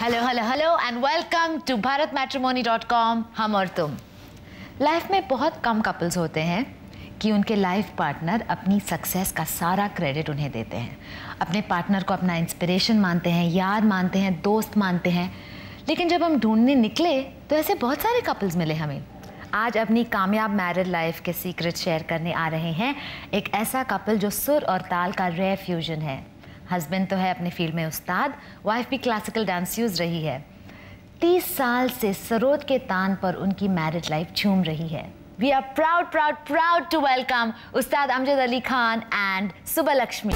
Hello hello hello and welcome to bharatmatrimony.com। हम और तुम। लाइफ में बहुत कम कपल्स होते हैं कि उनके लाइफ पार्टनर अपनी सक्सेस का सारा क्रेडिट उन्हें देते हैं, अपने पार्टनर को अपना इंस्पिरेशन मानते हैं, यार मानते हैं, दोस्त मानते हैं। लेकिन जब हम ढूंढने निकले तो ऐसे बहुत सारे कपल्स मिले हमें। आज अपनी कामयाब मैरिड लाइफ के सीक्रेट शेयर करने आ रहे हैं एक ऐसा कपल जो सुर और ताल का रेयर फ्यूजन है। हस्बैंड तो है अपने फील्ड में उस्ताद, वाइफ भी क्लासिकल डांस यूज रही है। 30 साल से सरोद के तान पर उनकी मैरिड लाइफ झूम रही है। We are proud to welcome Ustad Amjad Ali Khan and Subbulakshmi.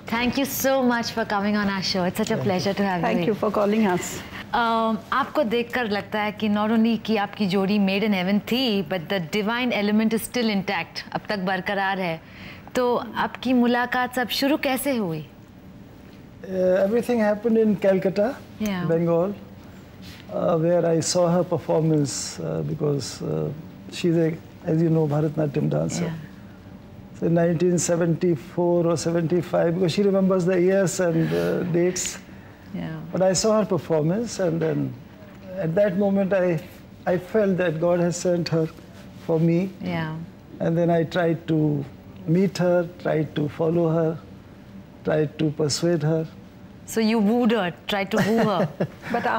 Thank you so much for coming on our show. It's such a pleasure to have you. Thank you for calling us. आपको देखकर लगता है कि not only कि आपकी जोड़ी made in heaven थी, but the divine element is still intact. अब तक बरकरार है। तो आपकी मुलाकात सब शुरू कैसे हुई? Everything happened in Calcutta, Bengal, where I saw her performance because she's a, as you know, Bharatnatyam dancer. Yeah. So in 1974 or 75, because she remembers the years and dates. Yeah. But I saw her performance, and then at that moment I felt that God has sent her for me. Yeah. And then I tried to meet her, tried to follow her, tried to persuade her. So you wooed her, tried to woo her. But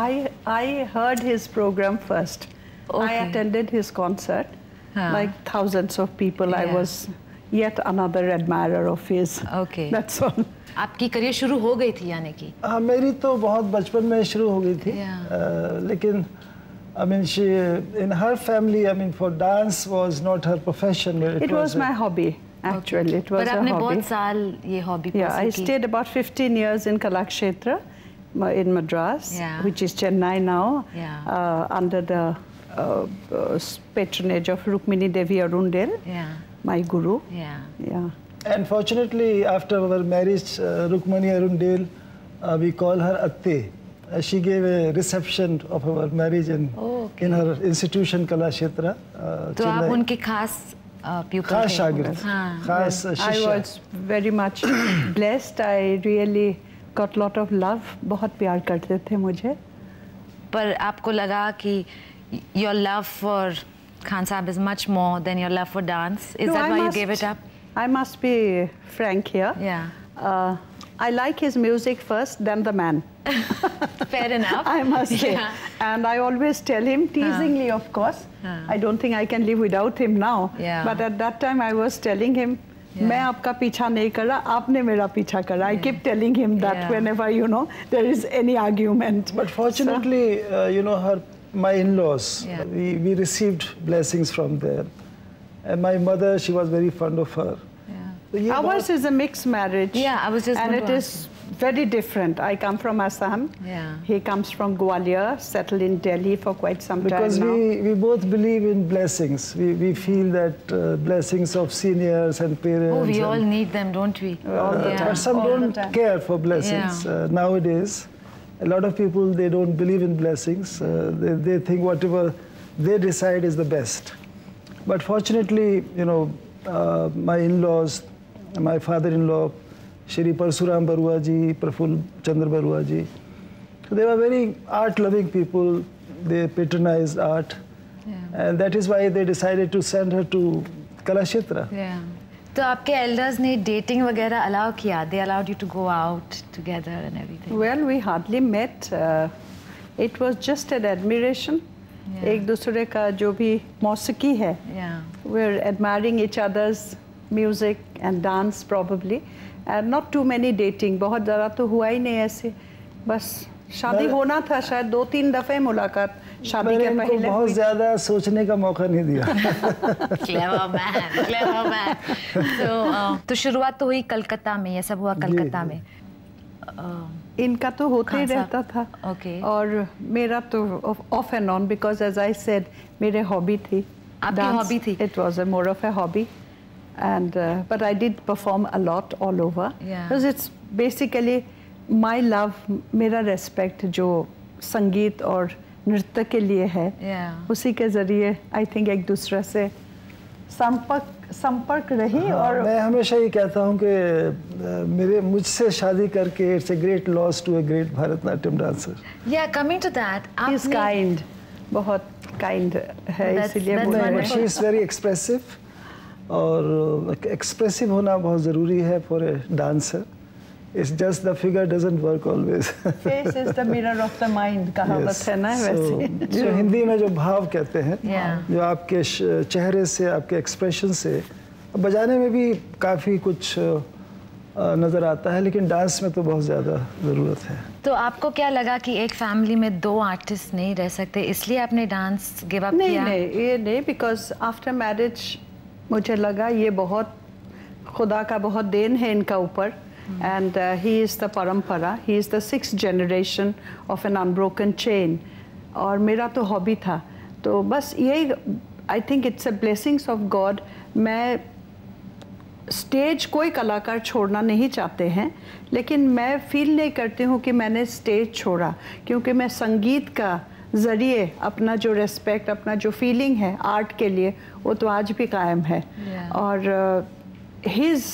I heard his program first. Okay. I attended his concert, like thousands of people. Yeah. I was yet another admirer of his. Okay. That's all. आपकी career शुरू हो गई थी यानी कि? हाँ, मेरी तो बहुत बचपन में शुरू हो गई थी। Yeah. लेकिन I mean, she in her family, I mean, for dance was not her profession. It was my hobby, actually. Okay. It was पर a आपने hobby. बहुत साल ये hobby Yeah, I stayed about 15 years in Kalakshetra in Madras, Yeah. which is Chennai now, Yeah. under the patronage of Rukmini Devi Arundel, Yeah. my guru. Yeah. Yeah. And fortunately, after our marriage, Rukmani Arundel, we call her Atte. She gave a reception of our marriage in her institution Kalakshetra. तो आप उनके खास pupil खास थे? शागिर्द, हाँ. खास I शिष्या। was very much blessed. I really got lot of love. बहुत प्यार करते थे मुझे. पर आपको लगा कि your love for Khan Sahab is much more than your love for dance? Is No, that I why you must- gave it up? I must be frank here. Yeah. I like his music first, then the man. Fair enough. I must say. Yeah. And I always tell him, teasingly of course, I don't think I can live without him now. Yeah. But at that time I was telling him, मैं आपका पीछा नहीं कर रहा, आपने मेरा पीछा करा. I keep telling him that Yeah. whenever, you know, there is any argument. But fortunately, you know, my in-laws, Yeah. we received blessings from there. And my mother, she was very fond of her. So ये Ours is a mixed marriage. Yeah, I was just and going it to is very different. I come from Assam. Yeah. He comes from Gwalior, settled in Delhi for quite some because time now. we both believe in blessings. We feel that blessings of seniors and parents. Oh, we all and, need them, don't we? Yeah. But some All the don't time. care for blessings nowadays. A lot of people, they don't believe in blessings. They think whatever they decide is the best. But fortunately, you know, my in-laws, my father-in-law, Shri Parsuram Barua ji, Praful Chandra Barua ji, so they were very art-loving people. They patronized art. And that is why they decided to send her to Kalakshetra. Yeah. तो आपके elders ने dating वगैरह allow किया? They allowed you to go out together and everything? Well, we hardly met. It was just an admiration. एक दूसरे का जो भी मौसीकी है, Yeah. we're admiring each other's music and dance probably. And not too many dating. बहुत ज़्यादा तो हुआ ही नहीं ऐसे. बस शादी होना था शायद 2-3 दफ़े मुलाकात शादी के मैंने इनको पहले बहुत ज़्यादा सोचने का मौका नहीं दिया. Clever man, clever man. तो शुरुआत तो हुई कलकत्ता में, ये सब हुआ कलकत्ता में. इनका तो होते ही रहता था. Okay. और मेरा तो off and on because as I said मेरे hobby थी. आपकी Dance. hobby थी? It was more of a hobby. And but I did perform a lot all over. Yeah. Because it's basically my love, मेरा respect जो संगीत और नृत्य के लिए है, उसी के ज़रिए आई थिंक एक दूसरे से संपर्क रही। और मैं हमेशा ये कहता हूँ कि मुझसे शादी करके it's a great loss to a great Bharatanatyam dancer. या coming to that, he is kind, बहुत काइंड है, इसीलिए शी इज़ वेरी एक्सप्रेसिव, और एक्सप्रेसिव होना बहुत ज़रूरी है for a dancer. It's just the figure doesn't work always. Face is the mirror of the mind, कहावत है ना वैसे। जो हिंदी में जो भाव कहते हैं, जो आपके चेहरे से, आपके एक्सप्रेशन से, बजाने में भी काफ़ी कुछ नज़र आता है, लेकिन डांस में तो बहुत ज़्यादा ज़रूरत है। तो आपको क्या लगा कि एक फैमिली में 2 आर्टिस्ट नहीं रह सकते, इसलिए आपने डांस गिव अप किया? नहीं, ये नहीं, बिकॉज आफ्टर मैरिज मुझे लगा ये बहुत खुदा का बहुत देन है इनका ऊपर। And he is the parampara, he is the 6th generation of an unbroken chain. और मेरा तो हॉबी था, तो बस यही, I think it's a blessings of God. मैं स्टेज, कोई कलाकार छोड़ना नहीं चाहते हैं, लेकिन मैं फील नहीं करती हूँ कि मैंने स्टेज छोड़ा, क्योंकि मैं संगीत का ज़रिए अपना जो रेस्पेक्ट, अपना जो फीलिंग है आर्ट के लिए, वो तो आज भी कायम है। और his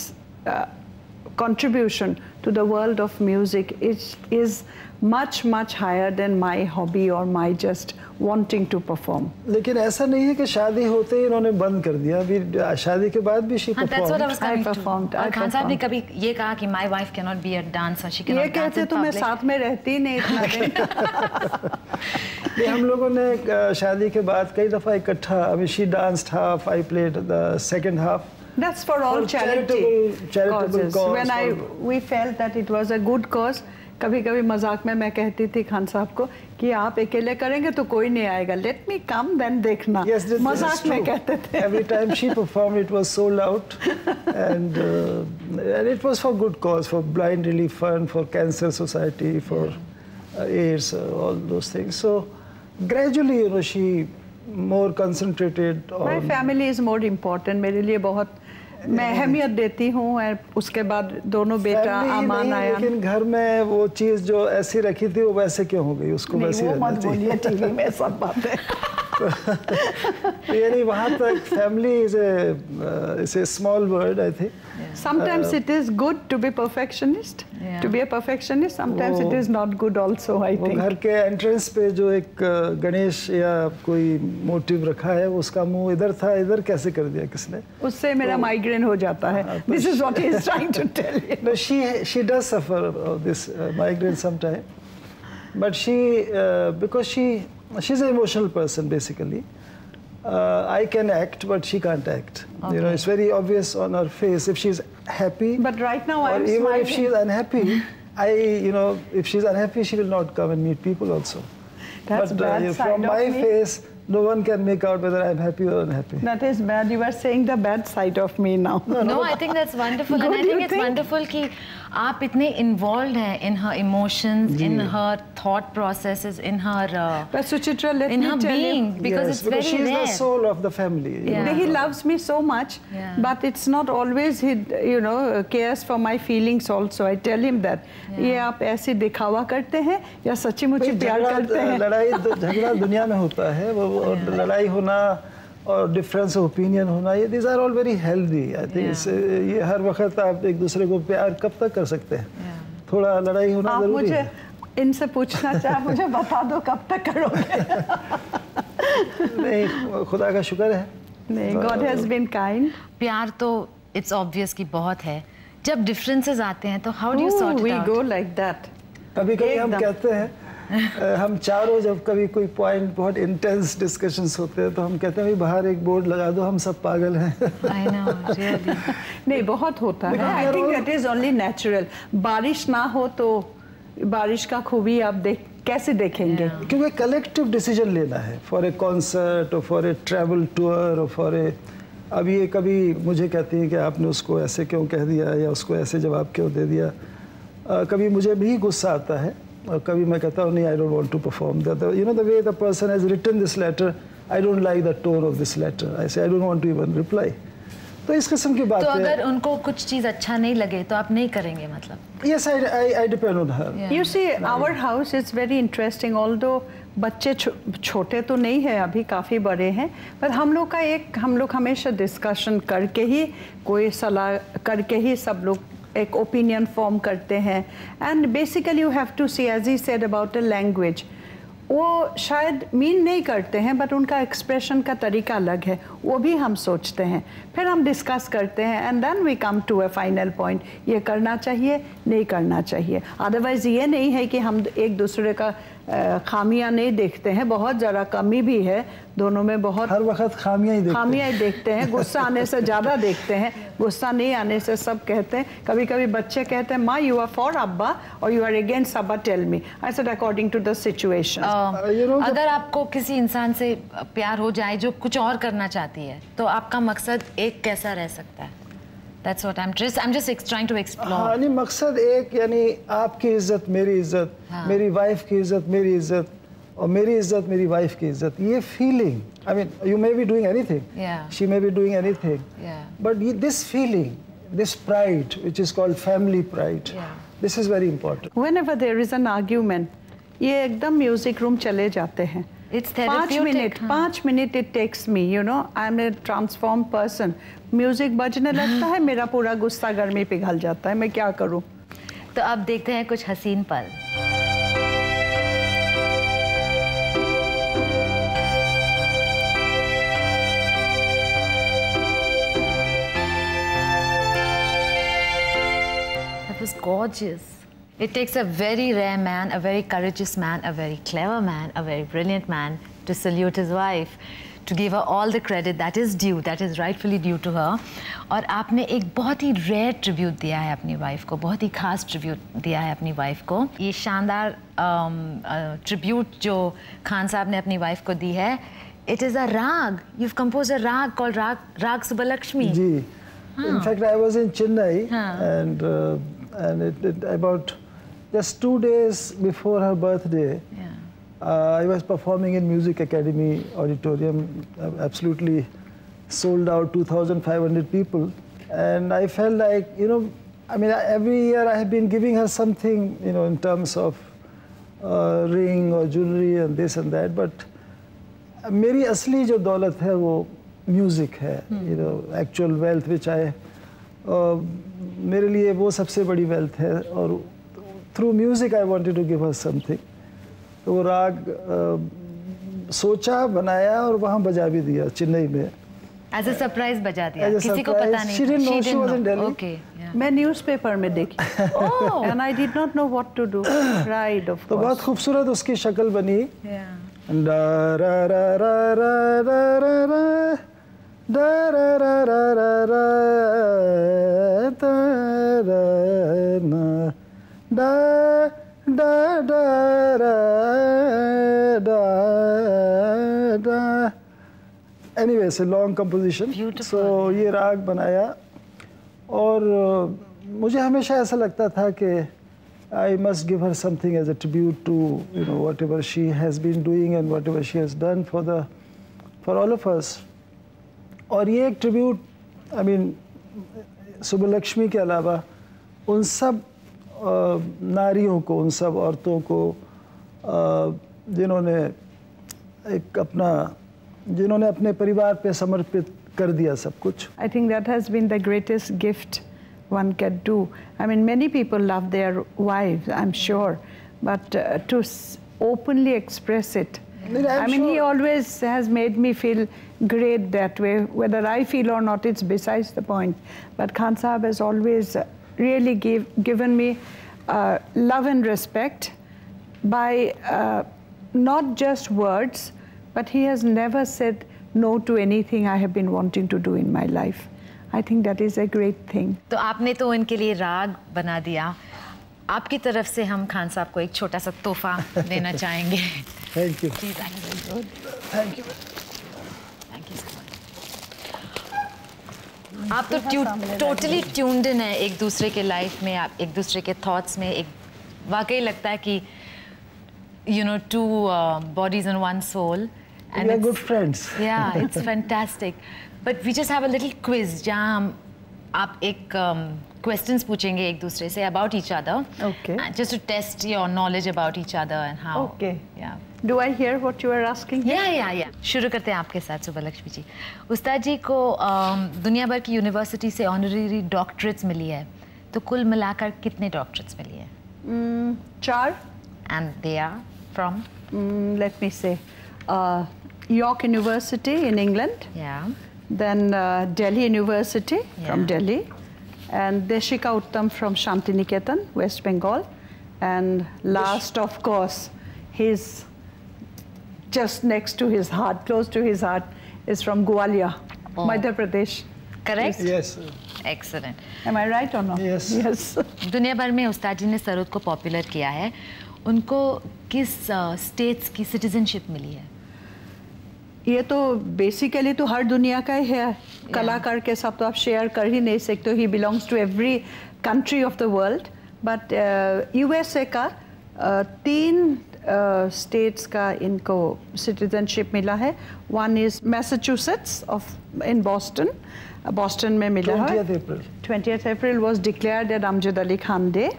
contribution to the world of music is much higher than my hobby or my just wanting to perform. लेकिन ऐसा नहीं है कि शादी होते ही इन्होंने बंद कर दिया, अभी शादी के बाद भी she performed. और खान साहब ने कभी ये कहा कि my wife cannot be a dancer, she cannot dance in public? ये कहते तो मैं साथ में रहती ही नहीं इतना दिन। ये हम लोगों ने शादी के बाद कई दफ़ा इकट्ठा, अभी she danced half, I played the second half. That's for all charitable causes. We felt that it was a good cause. कभी-कभी मजाक में मैं कहती थी खान साहब को कि आप अकेले करेंगे तो कोई नहीं आएगा, let me come then देखना। मजाक में कहते थे। Every time she performed, it was sold out, and it was for good cause, for Blind Relief Fund, for Cancer Society, for AIDS, all those things. So gradually, you know, she more concentrated on. My family is more important. मेरे लिए बहुत मैं अहमियत देती हूँ, और उसके बाद दोनों बेटा अमान आया। लेकिन घर में वो चीज़ जो ऐसी रखी थी वो वैसे क्यों हो गई, उसको वैसे रहना चाहिए। मत बोलिए टीवी में सब बातें। यानी वहाँ तक family is a small word, I think. Sometimes it is good to be perfectionist. To be a perfectionist, sometimes it is not good also, I think. घर के एंट्रेंस पे जो एक गणेश या कोई मोटिव रखा है, उसका मुंह इधर था, इधर कैसे कर दिया किसने? उससे मेरा माइग्रेन हो जाता है। This is what he is trying to tell you. No, she does suffer of this migraine sometimes, but because she's an emotional person basically. I can act, but she can't act. Okay. You know, it's very obvious on her face if she's happy. But right now I'm even smiling. If she's unhappy, if she's unhappy, she will not come and meet people also. That's bad side from my face, no one can make out whether I'm happy or unhappy. That is bad. You are saying the bad side of me now. No, I think that's wonderful. And I think it's wonderful कि आप इतने involved हैं in her emotions, in her thought processes, in her but Suchitra, let in me her tell being, you, because it's very she's rare. the soul of the family. Yeah. He loves me so much, but it's not always he, cares for my feelings also. I tell him that. ये आप ऐसे दिखावा करते हैं या सच्ची मुच्ची प्यार करते हैं? लड़ाई झगड़ा दुनिया में होता है, वो लड़ाई होना और डिफरेंस ऑफ ओपिनियन होना, ये these are all very healthy. I think ये हर वक्त आप एक दूसरे को प्यार कब तक कर सकते हैं? थोड़ा लड़ाई होना जरूरी है। आप मुझे इनसे पूछना चाहे, मुझे बता दो कब तक करोगे? नहीं, खुदा का शुक्र है। नहीं, God has been kind. प्यार तो it's obvious कि बहुत है। जब differences आते हैं तो how do you sort it out? We go like that. कभी-कभी हम कहते हैं, हम चारों जब कभी कोई पॉइंट बहुत इंटेंस डिस्कशंस होते हैं तो हम कहते हैं भाई बाहर एक बोर्ड लगा दो, हम सब पागल हैं। I know, really. नहीं, बहुत होता है। I think that is only natural. बारिश ना हो तो बारिश का खूबी आप कैसे देखेंगे? क्योंकि कलेक्टिव डिसीजन लेना है फॉर ए कॉन्सर्ट और फॉर ए ट्रैवल टूर और फॉर ए, अब ये कभी मुझे कहती हैं कि आपने उसको ऐसे क्यों कह दिया या उसको ऐसे जवाब क्यों दे दिया। कभी मुझे भी गुस्सा आता है और कभी मैं कहता हूँ नहीं, I don't want to perform that, you know the way the person has written this letter, I don't like the tone of this letter, I say I don't want to even reply. तो इस किस्म की बात तो अगर उनको कुछ चीज़ अच्छा नहीं लगे तो आप नहीं करेंगे मतलब? Yes, I depend on her. Yeah. You see, our house is very interesting. Although बच्चे छोटे तो नहीं है अभी, काफ़ी बड़े हैं, पर हम लोग हमेशा डिस्कशन करके ही, कोई सलाह करके ही सब लोग एक ओपिनियन फॉर्म करते हैं. And basically you have to see, as he said about a language, वो शायद मीन नहीं करते हैं बट उनका एक्सप्रेशन का तरीका अलग है, वो भी हम सोचते हैं, फिर हम डिस्कस करते हैं and then we come to a final point, ये करना चाहिए नहीं करना चाहिए. अदरवाइज़ ये नहीं है कि हम एक दूसरे का खामियां नहीं देखते हैं, बहुत ज़रा कमी भी है दोनों में, बहुत हर वक्त खामियां ही देखते हैं. गुस्सा आने से ज़्यादा देखते हैं, गुस्सा नहीं आने से सब कहते हैं. कभी कभी बच्चे कहते हैं माँ यू आर फॉर अब्बा और यू आर अगेंस्ट अब्बा, tell me. I said according to the situation. अगर आपको किसी इंसान से प्यार हो जाए जो कुछ और करना चाहती है, तो आपका मकसद एक कैसा रह सकता है? That's what I'm just trying to explore. हाँ, नहीं, मकसद एक, यानी आपकी इज्जत मेरी इज्जत, मेरी वाइफ की इज्जत मेरी इज्जत, और मेरी इज्जत मेरी वाइफ की इज्जत. ये feeling, I mean, you may be doing anything, she may be doing anything, but this feeling, this pride, which is called family pride, this is very important. Whenever there is an argument, ये एकदम music room चले जाते हैं. It's therapeutic. 5 minutes it takes me, you know, I'm a transformed person. Music बजने लगता है, मेरा पूरा गुस्सा गर्मी पिघल जाता है, मैं क्या करूं. तो अब देखते हैं कुछ हसीन पल. That was gorgeous. It takes a very rare man, a very courageous man, a very clever man, a very brilliant man to salute his wife, to give her all the credit that is due, that is rightfully due to her. और आपने एक बहुत ही rare tribute दिया है अपनी wife को, बहुत ही खास ट्रिब्यूट दिया है अपनी वाइफ को. ये शानदार ट्रिब्यूट जो खान साहब ने अपनी वाइफ को दी है, it is a rag. You've composed a rag called Rag Subbalakshmi. Ji. In fact, I was in Chennai and it about just 2 days before her birthday, I was performing in Music Academy Auditorium, absolutely sold out, 2,500 people. And I felt like, you know, I mean, every year I have been giving her something, you know, in terms of ring or jewelry and this and that. But मेरी असली जो दौलत है वो music है, you know, actual wealth which I, मेरे लिए वो सबसे बड़ी wealth है. और through music I wanted to give her something. तो वो राग सोचा, बनाया और वहाँ बजा भी दिया चेन्नई में. As a surprise बजा दिया, किसी को पता नहीं. She didn't know she was in Delhi. Okay, मैं न्यूज़पेपर में देखी. Oh. And I did not know what to do. Right, of course. तो बहुत खूबसूरत उसकी शक्ल बनी. Anyway, it's a long composition. Beautiful. So ये राग बनाया और मुझे हमेशा ऐसा लगता था कि I must give her something as a tribute to, you know, whatever she has been doing and whatever she has done for all of us. और ये एक tribute, I mean, सुब्बलक्ष्मी के अलावा उन सब नारियों को, उन सब औरतों को जिन्होंने अपने परिवार पे समर्पित कर दिया सब कुछ. I think that has been the greatest gift one can do. I mean, many people love their wives, I'm sure, but to openly express it. I mean, he always has made me feel great that way. Whether I feel or not, it's besides the point. But Khan Sahab has always really given me love and respect by not just words, but he has never said no to anything I have been wanting to do in my life. I think that is a great thing. तो आपने तो इनके लिए राग बना दिया. आपकी तरफ से हम खान साहब को एक छोटा सा तोहफा देना चाहेंगे. Thank you. Please, that is very good. Thank you. Thank you so much. आप तो टोटली ट्यून्ड इन है एक दूसरे के लाइफ में, आप एक दूसरे के थॉट्स में. एक वाकई लगता है कि you know, two bodies and one soul. And we are good friends. Yeah, it's fantastic. But we just have a little quiz जहाँ हम आप एक क्वेश्चंस पूछेंगे एक दूसरे से about each other, Okay. Just to test your knowledge about each other and how. Okay. या Do I hear what you are asking? या शुरू करते हैं आपके साथ सुब्बलक्ष्मी जी. उस्ताद जी को दुनिया भर की यूनिवर्सिटी से ऑनररी डॉक्टरेट्स मिली है, तो कुल मिलाकर कितने डॉक्टरेट्स मिली है? 4. And they are from? Let me say, York University in England, या then Delhi University from Yeah. Delhi, and Deshika Uttam from Shantiniketan, West Bengal, and last, of course, his just next to his heart, close to his heart, is from Gwalior, Madhya Pradesh. Correct? Yes. Excellent. Am I right or not? Yes. Yes. दुनिया भर में उस्ताद जी ने सरोद को popular किया है. उनको किस states की सिटीजनशिप मिली है? ये तो बेसिकली तो हर दुनिया का ही है. कलाकार के साथ तो आप शेयर कर ही नहीं सकते. He belongs to every country of the world. But USA का 3 स्टेट्स का इनको सिटीजनशिप मिला है. One is Massachusetts of in Boston में मिला है. 20th April. 20th April was declared at Amjad Ali Khan Day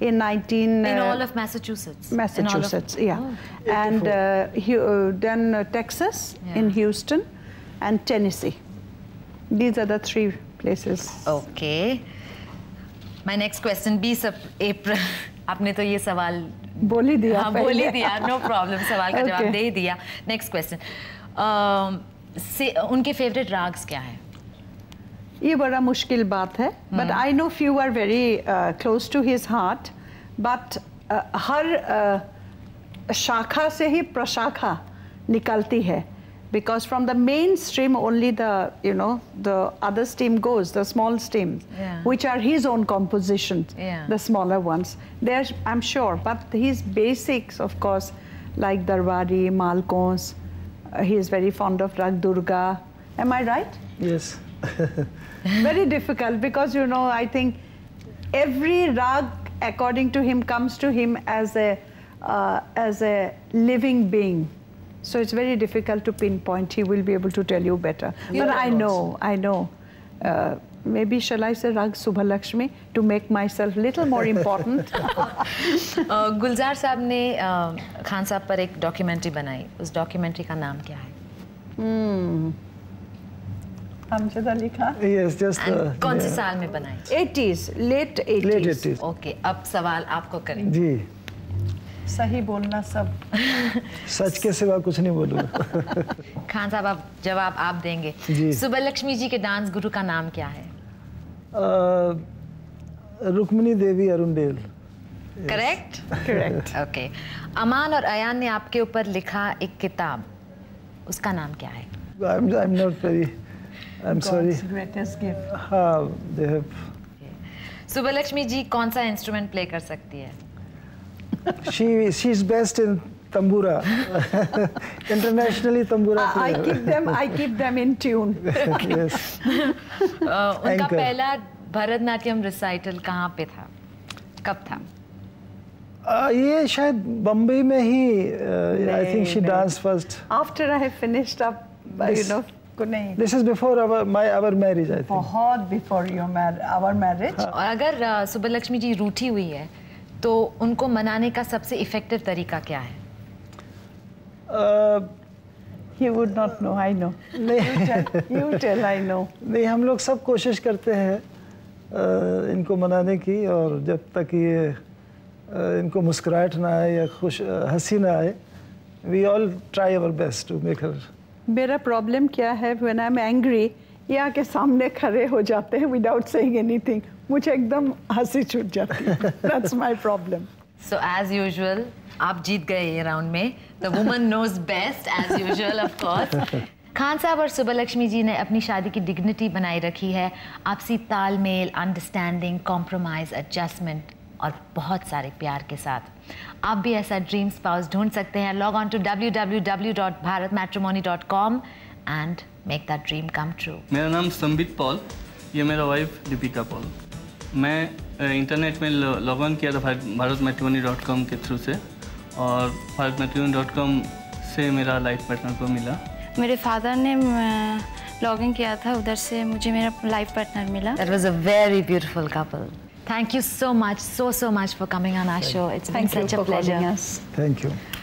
in 19 In all of Massachusetts. Massachusetts, In all yeah. of, And then Texas in Yeah. Houston and Tennessee. These are the 3 places. Okay. My next question 20 अप्रैल. आपने तो ये सवाल बोल ही दिया. हाँ, पहले. बोल ही दिया. No problem. सवाल का जवाब Okay. दे ही दिया. Next question. उनके फेवरेट राग्स क्या है? ये बड़ा मुश्किल बात है. But I know few are very close to his heart. But हर शाखा से ही प्रशाखा निकलती है. Because from the mainstream only the other stream goes, the small streams, Yeah. which are his own compositions, Yeah. the smaller ones. There's, I'm sure, but his basics, of course, like Darwari, Malkons, he is very fond of Rag Durga. Am I right? Yes. Very difficult because I think every rag according to him comes to him as a living being. So it's very difficult to pinpoint. He will be able to tell you better. But I know. Maybe shall I say Rag Subhalakshmi to make myself little more important? गुलजार साहब ने खान साहब पर एक documentary बनाई. उस documentary का नाम क्या है? Amjad Ali Khan. Yes, just. And कौन से yeah. साल में बनाई? 80s, late 80s. Late 80s. Okay. अब सवाल आपको करें. जी. सही बोलना सब. सच के सिवा कुछ नहीं बोलूँगा. खान साहब आप जवाब आप देंगे. जी. सुब्बलक्ष्मी जी के डांस गुरु का नाम क्या है? रुक्मिणी देवी अरुणडेल. करेक्ट? Correct. ओके. अमान और अयान ने आपके ऊपर लिखा एक किताब, उसका नाम क्या है? I'm not very. I'm sorry. God's greatest gift. हाँ, they have. सुब्बलक्ष्मी जी कौन सा इंस्ट्रूमेंट प्ले कर सकती है? She's best in tambura. Internationally tambura player. I keep them in tune. Yes. उनका Anchor. पहला भरतनाट्यम रिसाइटल कहाँ पे था? कब था? ये शायद बम्बई में ही. I think she danced first. After I have finished up, को नहीं. This is before our marriage, I think. बहुत before our marriage. और अगर सुब्बलक्ष्मी जी रूठी हुई है तो उनको मनाने का सबसे इफेक्टिव तरीका क्या है? He would not know. I know. You tell. I know. नहीं, हम लोग सब कोशिश करते हैं इनको मनाने की, और जब तक ये इनको मुस्कुराहट ना आए या हंसी ना आए, we all try our best to make her. मेरा प्रॉब्लम क्या है? When I'm angry, ये आके सामने खड़े हो जाते हैं without saying anything. मुझे एकदम हंसी छूट जाती है. That's my problem. So as usual, आप जीत गए ये राउंड में. The woman knows best as usual, of course. Khan साहब और सुब्बलक्ष्मी जी ने अपनी शादी की डिग्निटी बनाई रखी है. आपसी तालमेल, अंडरस्टैंडिंग, कॉम्प्रोमाइज, एडजस्टमेंट और बहुत सारे प्यार के साथ. आप भी ऐसा ड्रीम स्पाउस ढूंढ सकते हैं. Log on to www.bharatmatrimony.com and make that dream come true. मेरा नाम संबित पॉल, ये मेरा वाइफ दीपिका पॉल. मैं इंटरनेट में लॉग ऑन किया था bharatmatrimony.com के थ्रू से, और bharatmatrimony.com से मेरा लाइफ पार्टनर को मिला. मेरे फादर ने लॉगिन किया था, उधर से मुझे मेरा लाइफ पार्टनर मिला। That was a very beautiful couple. Thank you so much, so much for coming on our show. It's been Thank you such a for calling pleasure. us. Thank you.